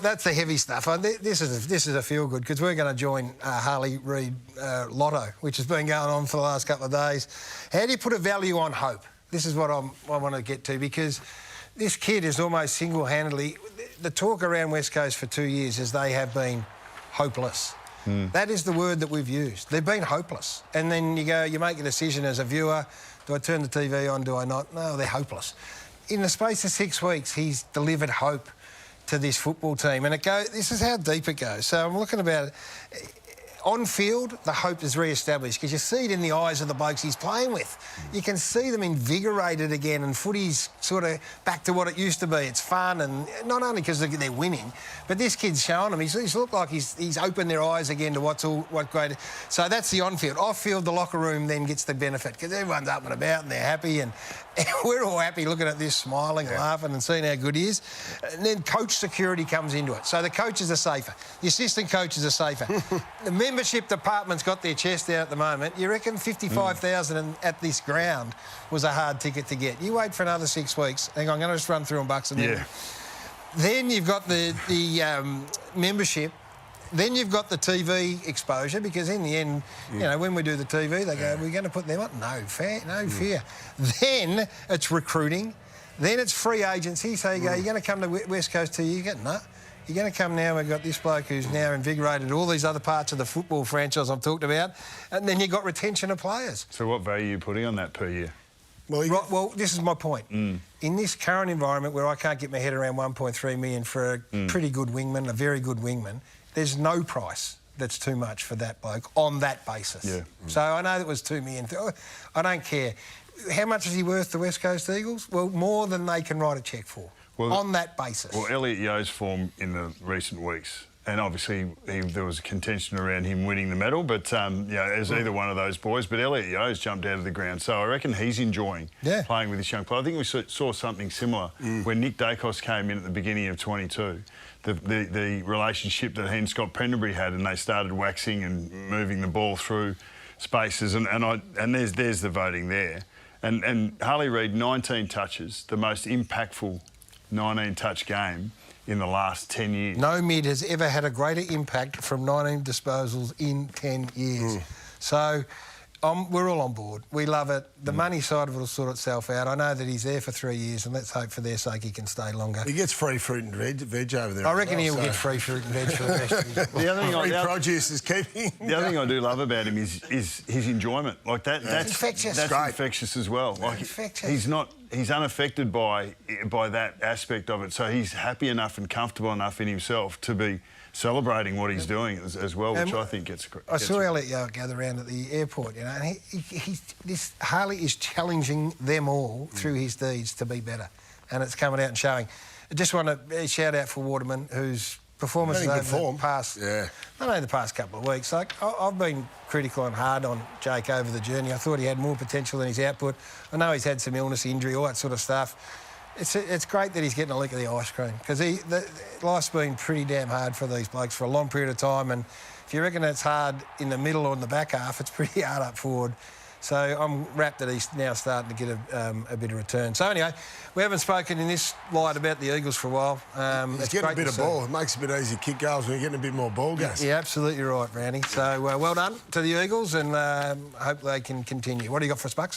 That's the heavy stuff. This is a feel-good because we're going to join Harley Reid Lotto, which has been going on for the last couple of days. How do you put a value on hope? This is what I want to get to, because this kid is almost single-handedly... The talk around West Coast for 2 years is they have been hopeless. That is the word that we've used. They've been hopeless. And then you make a decision as a viewer, do I turn the TV on, do I not? No, they're hopeless. In the space of 6 weeks, he's delivered hope to this football team, and this is how deep it goes. So I'm looking about it. On field, the hope is re-established because you see it in the eyes of the blokes he's playing with. You can see them invigorated again, and footy's sort of back to what it used to be. It's fun, and not only because they're winning, but this kid's showing them. He's looked like he's opened their eyes again to what great. So that's the on-field. Off-field, the locker room then gets the benefit because everyone's up and about and they're happy, and we're all happy looking at this, smiling, laughing and seeing how good he is. And then coach security comes into it. So the coaches are safer. The assistant coaches are safer. The membership department's got their chest out at the moment. You reckon 55,000 at this ground was a hard ticket to get? You wait for another 6 weeks. Hang on, I'm going to just run through them, Bucks. And then you've got the membership. Then you've got the TV exposure, because in the end, you know, when we do the TV, they go, we're going to put them up. No fear. Then it's recruiting. Then it's free agency. So you go, you're going to come to West Coast TV? You go, no. You're going to come now, we've got this bloke who's now invigorated all these other parts of the football franchise I've talked about, and then you've got retention of players. So what value are you putting on that per year? Well, this is my point. In this current environment where I can't get my head around 1.3 million for a pretty good wingman, a very good wingman, there's no price that's too much for that bloke on that basis. So I know that was 2 million. I don't care. How much is he worth to West Coast Eagles? Well, more than they can write a cheque for. On that basis. Well, Elliot Yeo's form in the recent weeks, and obviously there was a contention around him winning the medal, but as either one of those boys, but Elliot Yeo's jumped out of the ground, so I reckon he's enjoying playing with this young player. I think we saw something similar when Nick Dacos came in at the beginning of 22. The relationship that he and Scott Pendlebury had, and they started waxing and moving the ball through spaces, and there's the voting there. And Harley Reid, 19 touches, the most impactful 19-touch game in the last 10 years. No mid has ever had a greater impact from 19 disposals in 10 years. So we're all on board. We love it. The money side of it will sort itself out. I know that he's there for 3 years, and let's hope for their sake he can stay longer. He gets free fruit and veg over there. I reckon he'll get free fruit and veg for the rest of his life. Free produce is keeping. The other thing I do love about him is his enjoyment. Like that's infectious. That's infectious as well. Like he's unaffected by that aspect of it. So he's happy enough and comfortable enough in himself to be celebrating what he's doing as well, which I think gets... I saw Elliot Yeo gather around at the airport, you know, and this Harley is challenging them all through his deeds to be better, and it's coming out and showing. I just want to shout out for Waterman, whose performances over the past... not only the past couple of weeks. Like, I've been critical and hard on Jake over the journey. I thought he had more potential than his output. I know he's had some illness, injury, all that sort of stuff. It's great that he's getting a lick of the ice cream, because life's been pretty damn hard for these blokes for a long period of time, and if you reckon it's hard in the middle or in the back half, it's pretty hard up forward. So I'm rapt that he's now starting to get a bit of return. So anyway, we haven't spoken in this light about the Eagles for a while. He's getting a bit of ball. It makes it a bit easy to kick goals when you're getting a bit more ball gas. Yeah, absolutely right, Brownie. So well done to the Eagles, and hope they can continue. What do you got for us, Bucks?